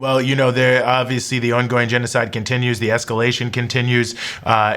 Well, there obviously the ongoing genocide continues, the escalation continues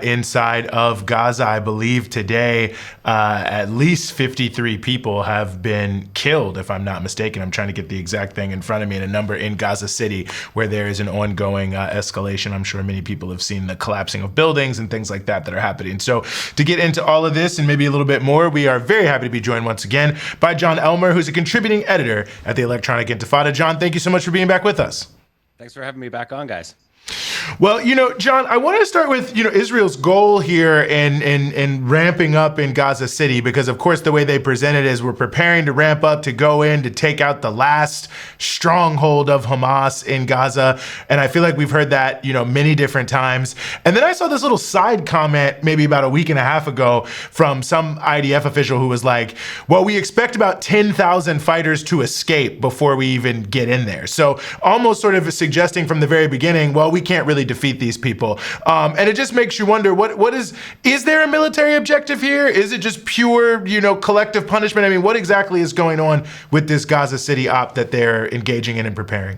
inside of Gaza. I believe today at least 53 people have been killed, if I'm not mistaken. I'm trying to get the exact thing in front of me, and a number in Gaza City where there is an ongoing escalation. I'm sure many people have seen the collapsing of buildings and things like that are happening. So to get into all of this and maybe a little bit more, we are very happy to be joined once again by Jon Elmer, who's a contributing editor at the Electronic Intifada. Jon, thank you so much for being back with us. Thanks for having me back on, guys. Well, Jon, I want to start with, Israel's goal here in ramping up in Gaza City, because of course the way they present it is we're preparing to ramp up to go in to take out the last stronghold of Hamas in Gaza. And I feel like we've heard that, many different times. And then I saw this little side comment maybe about a week and a half ago from some IDF official who was like, well, we expect about 10,000 fighters to escape before we even get in there. So almost sort of suggesting from the very beginning, well, we can't really defeat these people. And it just makes you wonder, what is there a military objective here? Is it just pure, collective punishment? I mean, what exactly is going on with this Gaza City op that they're engaging in and preparing?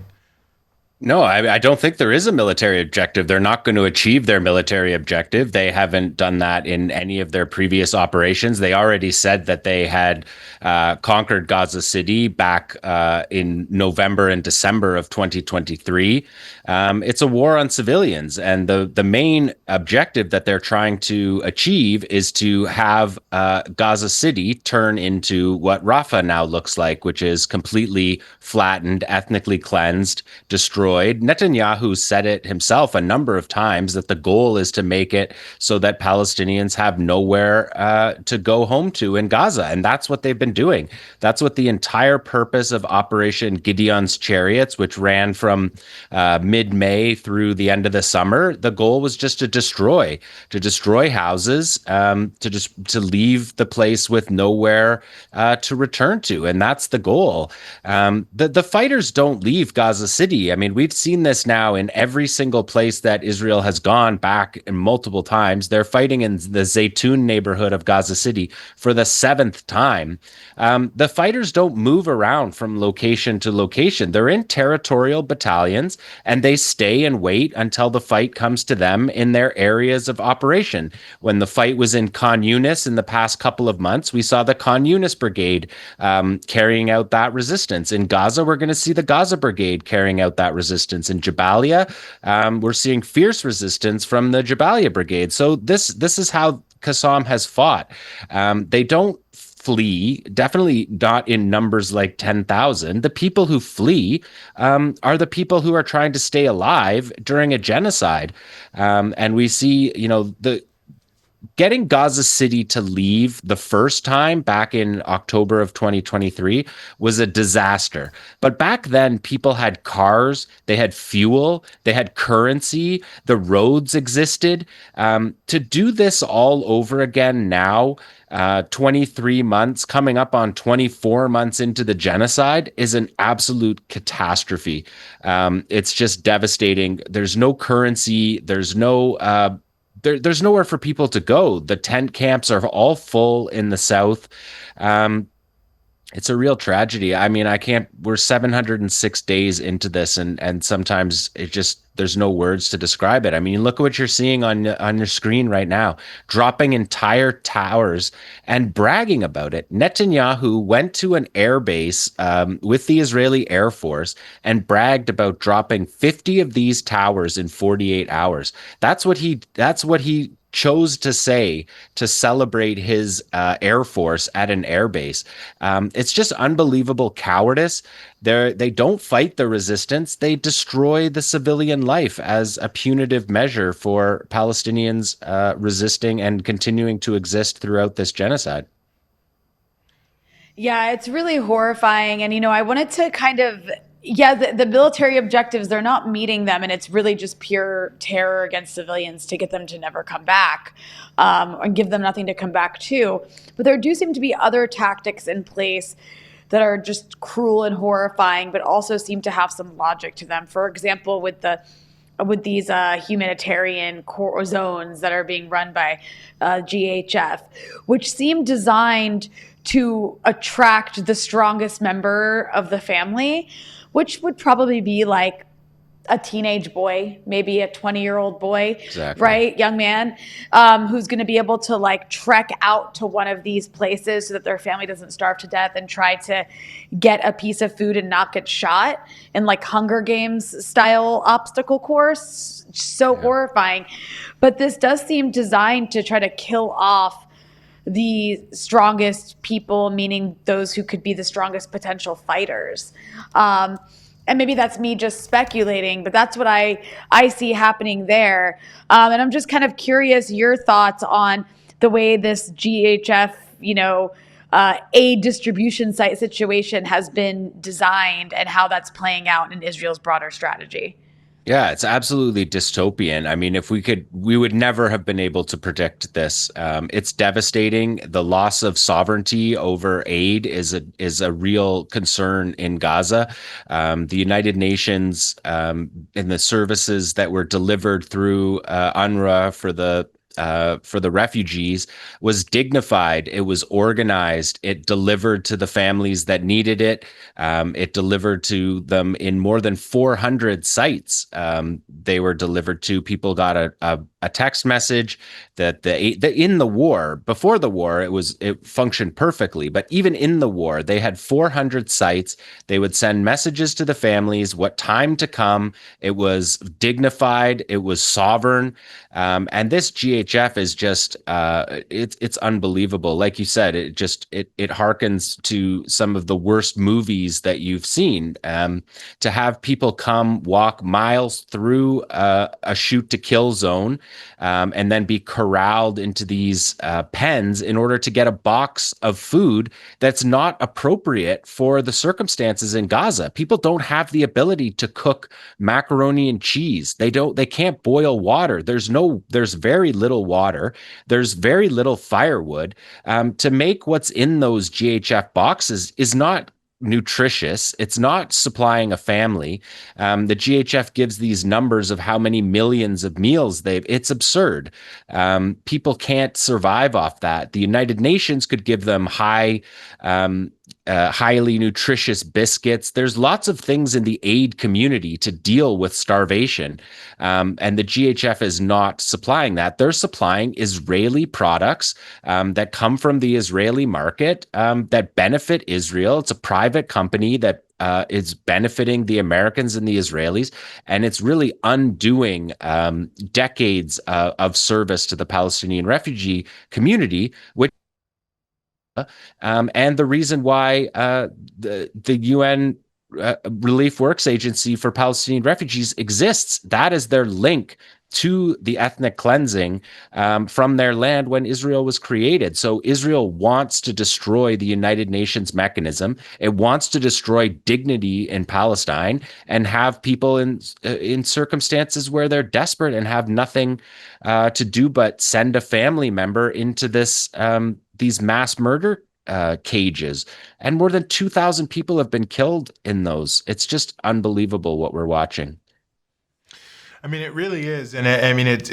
No, I don't think there is a military objective. They're not going to achieve their military objective. They haven't done that in any of their previous operations. They already said that they had conquered Gaza City back in November and December of 2023. It's a war on civilians. And the main objective that they're trying to achieve is to have Gaza City turn into what Rafah now looks like, which is completely flattened, ethnically cleansed, destroyed. Netanyahu said it himself a number of times that the goal is to make it so that Palestinians have nowhere to go home to in Gaza. And that's what they've been doing. That's what the entire purpose of Operation Gideon's Chariots, which ran from mid-May through the end of the summer. The goal was just to destroy houses, to leave the place with nowhere to return to. And that's the goal. The fighters don't leave Gaza City. I mean, we've seen this now in every single place that Israel has gone back in multiple times. They're fighting in the Zaytun neighborhood of Gaza City for the seventh time. The fighters don't move around from location to location. They're in territorial battalions, and they stay and wait until the fight comes to them in their areas of operation. When the fight was in Khan Yunis in the past couple of months, we saw the Khan Yunis Brigade carrying out that resistance. In Gaza, we're going to see the Gaza Brigade carrying out that resistance. In Jabalia, we're seeing fierce resistance from the Jabalia Brigade. So this is how Qassam has fought. They don't flee, definitely not in numbers like 10,000. The people who flee are the people who are trying to stay alive during a genocide. And we see, getting Gaza City to leave the first time back in October of 2023 was a disaster. But back then, people had cars, they had fuel, they had currency, the roads existed. To do this all over again now, 23 months, coming up on 24 months into the genocide, is an absolute catastrophe. It's just devastating. There's no currency, there's nowhere for people to go. The tent camps are all full in the south. It's a real tragedy. I mean, we're 706 days into this, and sometimes there's no words to describe it. I mean, look at what you're seeing on your screen right now, dropping entire towers and bragging about it. Netanyahu went to an air base with the Israeli Air Force and bragged about dropping 50 of these towers in 48 hours. That's what he chose to say to celebrate his Air Force at an air base. It's just unbelievable cowardice. They don't fight the resistance. They destroy the civilian life as a punitive measure for Palestinians resisting and continuing to exist throughout this genocide. Yeah, it's really horrifying. And, I wanted to kind of, the military objectives, they're not meeting them. And it's really just pure terror against civilians to get them to never come back and give them nothing to come back to. But there do seem to be other tactics in place that are just cruel and horrifying, but also seem to have some logic to them. For example, with these humanitarian zones that are being run by GHF, which seem designed to attract the strongest member of the family, which would probably be like a teenage boy, maybe a 20-year-old boy, Exactly. right? Young man, who's going to be able to like trek out to one of these places so that their family doesn't starve to death and try to get a piece of food and not get shot in like Hunger Games style obstacle course. So horrifying. But this does seem designed to try to kill off the strongest people, meaning those who could be the strongest potential fighters. And maybe that's me just speculating, but that's what I see happening there. And I'm just kind of curious your thoughts on the way this GHF, aid distribution site situation has been designed and how that's playing out in Israel's broader strategy. Yeah, it's absolutely dystopian. I mean, if we would never have been able to predict this. It's devastating. The loss of sovereignty over aid is a real concern in Gaza. The United Nations and the services that were delivered through UNRWA for the refugees was dignified. It was organized. It delivered to the families that needed it. It delivered to them in more than 400 sites. They were delivered to. People got a text message that in the war, before the war, it functioned perfectly. But even in the war, they had 400 sites. They would send messages to the families, what time to come. It was dignified. It was sovereign. And this GHF is just it's unbelievable. Like you said, it harkens to some of the worst movies that you've seen. To have people come walk miles through a shoot to kill zone, and then be corralled into these pens in order to get a box of food that's not appropriate for the circumstances in Gaza. People don't have the ability to cook macaroni and cheese. They can't boil water. There's very little water. There's very little firewood. To make what's in those GHF boxes is not nutritious. It's not supplying a family. The GHF gives these numbers of how many millions of meals it's absurd. People can't survive off that. The United Nations could give them highly nutritious biscuits. There's lots of things in the aid community to deal with starvation. And the GHF is not supplying that. They're supplying Israeli products that come from the Israeli market that benefit Israel. It's a private company that is benefiting the Americans and the Israelis, and it's really undoing decades of service to the Palestinian refugee community, which and the reason why the UN Relief Works Agency for Palestinian Refugees exists. That is their link to the ethnic cleansing from their land when Israel was created. So Israel wants to destroy the United Nations mechanism. It wants to destroy dignity in Palestine and have people in circumstances where they're desperate and have nothing to do but send a family member into these mass murder cages. And more than 2,000 people have been killed in those. It's just unbelievable what we're watching. I mean, it really is, and I mean, it's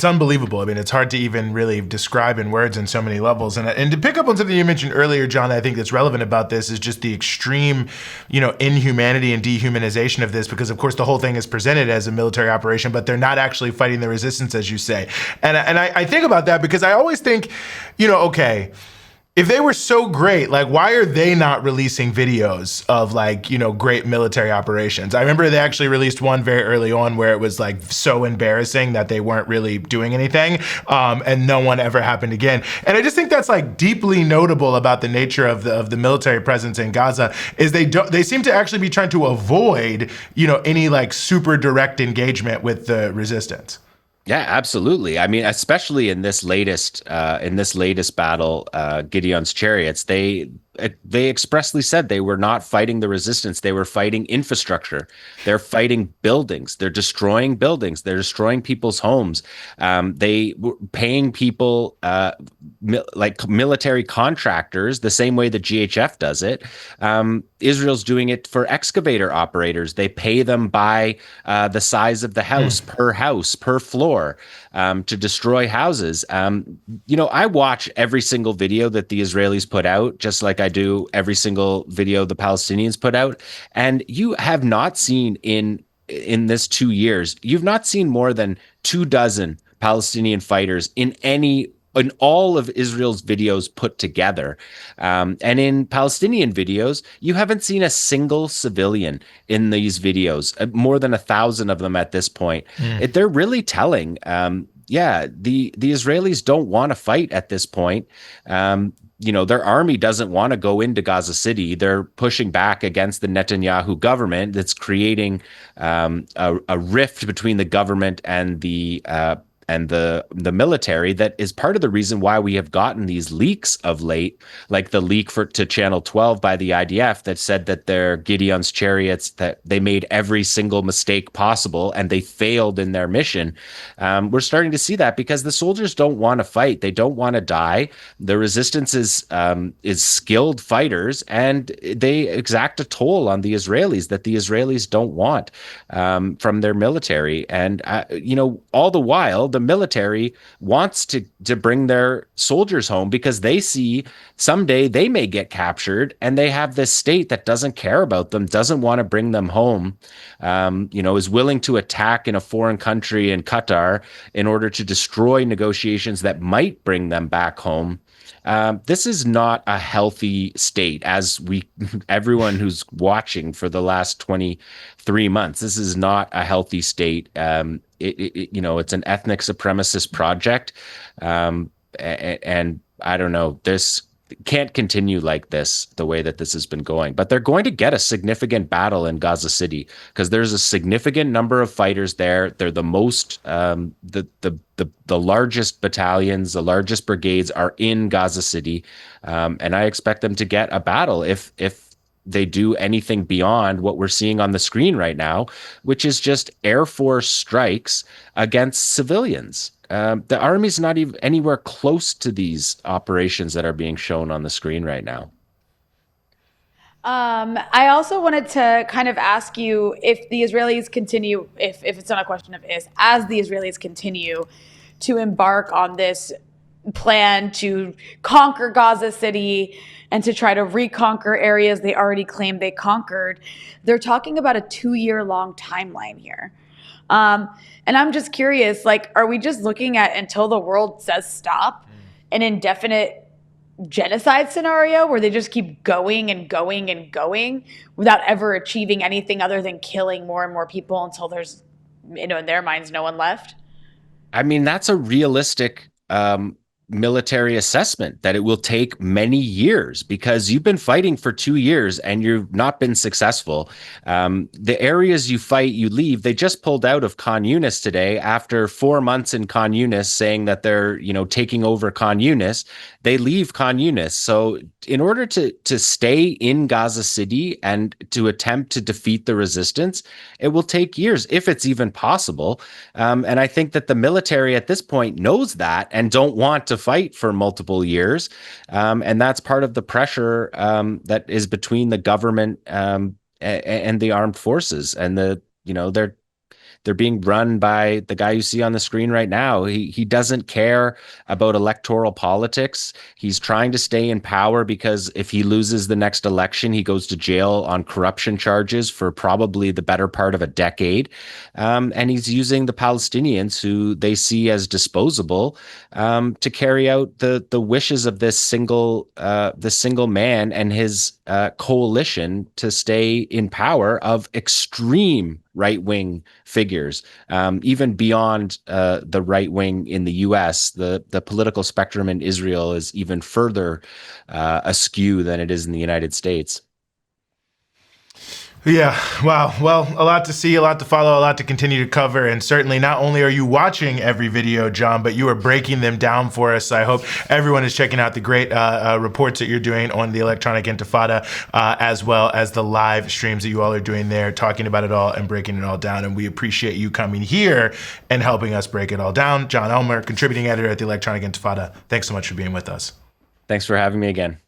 unbelievable. I mean, it's hard to even really describe in words in so many levels. And to pick up on something you mentioned earlier, John, I think that's relevant about this is just the extreme, inhumanity and dehumanization of this, because of course the whole thing is presented as a military operation, but they're not actually fighting the resistance, as you say. And I think about that because I always think, okay, if they were so great, like, why are they not releasing videos of great military operations? I remember they actually released one very early on where it was like so embarrassing that they weren't really doing anything, and no one ever happened again. And I just think that's like deeply notable about the nature of the military presence in Gaza is they seem to actually be trying to avoid, any like super direct engagement with the resistance. Yeah, absolutely. I mean, especially in this latest battle, Gideon's Chariots, they expressly said they were not fighting the resistance. They were fighting infrastructure. They're fighting buildings. They're destroying buildings. They're destroying people's homes. They were paying people like military contractors the same way the GHF does it. Israel's doing it for excavator operators. They pay them by the size of the house, per floor, to destroy houses. I watch every single video that the Israelis put out, just like I I do every single video the Palestinians put out. And you have not seen in this 2 years, you've not seen more than 24 Palestinian fighters in all of Israel's videos put together. And in Palestinian videos, you haven't seen a single civilian in these videos, more than 1,000 of them at this point. They're really telling. The Israelis don't want to fight at this point. Their army doesn't want to go into Gaza City. They're pushing back against the Netanyahu government that's creating a rift between the government and the military that is part of the reason why we have gotten these leaks of late, like the leak to Channel 12 by the IDF that said that their Gideon's chariots, that they made every single mistake possible and they failed in their mission. We're starting to see that because the soldiers don't want to fight. They don't want to die. The resistance is skilled fighters, and they exact a toll on the Israelis that the Israelis don't want from their military. And, all the while, the military wants to bring their soldiers home because they see someday they may get captured, and they have this state that doesn't care about them, doesn't want to bring them home, is willing to attack in a foreign country in Qatar in order to destroy negotiations that might bring them back home. This is not a healthy state, as everyone who's watching for the last 23 months, this is not a healthy state. It's an ethnic supremacist project. And I don't know, this can't continue like this, the way that this has been going. But they're going to get a significant battle in Gaza City because there's a significant number of fighters there. They're the most, the largest battalions, the largest brigades are in Gaza City. And I expect them to get a battle if they do anything beyond what we're seeing on the screen right now, which is just Air Force strikes against civilians. The army's not even anywhere close to these operations that are being shown on the screen right now. I also wanted to kind of ask you if the Israelis continue, if it's not a question of is, as the Israelis continue to embark on this plan to conquer Gaza City and to try to reconquer areas they already claimed they conquered, they're talking about a 2-year-long timeline here. And I'm just curious, are we just looking at, until the world says stop, an indefinite genocide scenario where they just keep going and going and going without ever achieving anything other than killing more and more people until there's, in their minds, no one left? I mean, that's a realistic military assessment, that it will take many years because you've been fighting for 2 years and you've not been successful. The areas you fight, you leave. They just pulled out of Khan Yunis today after 4 months in Khan Yunis, saying that they're, taking over Khan Yunis. They leave Khan Yunis. So in order to stay in Gaza City and to attempt to defeat the resistance, it will take years, if it's even possible. And I think that the military at this point knows that and don't want to fight for multiple years. And that's part of the pressure that is between the government and the armed forces. And they're being run by the guy you see on the screen right now. He doesn't care about electoral politics. He's trying to stay in power because if he loses the next election, he goes to jail on corruption charges for probably the better part of a decade. And he's using the Palestinians, who they see as disposable, to carry out the wishes of this single man and his coalition to stay in power of extreme right-wing figures, even beyond the right wing in the U.S. The political spectrum in Israel is even further askew than it is in the United States. Yeah, wow. Well, a lot to see, a lot to follow, a lot to continue to cover. And certainly not only are you watching every video, Jon, but you are breaking them down for us. I hope everyone is checking out the great reports that you're doing on the Electronic Intifada, as well as the live streams that you all are doing there, talking about it all and breaking it all down. And we appreciate you coming here and helping us break it all down. Jon Elmer, contributing editor at the Electronic Intifada. Thanks so much for being with us. Thanks for having me again.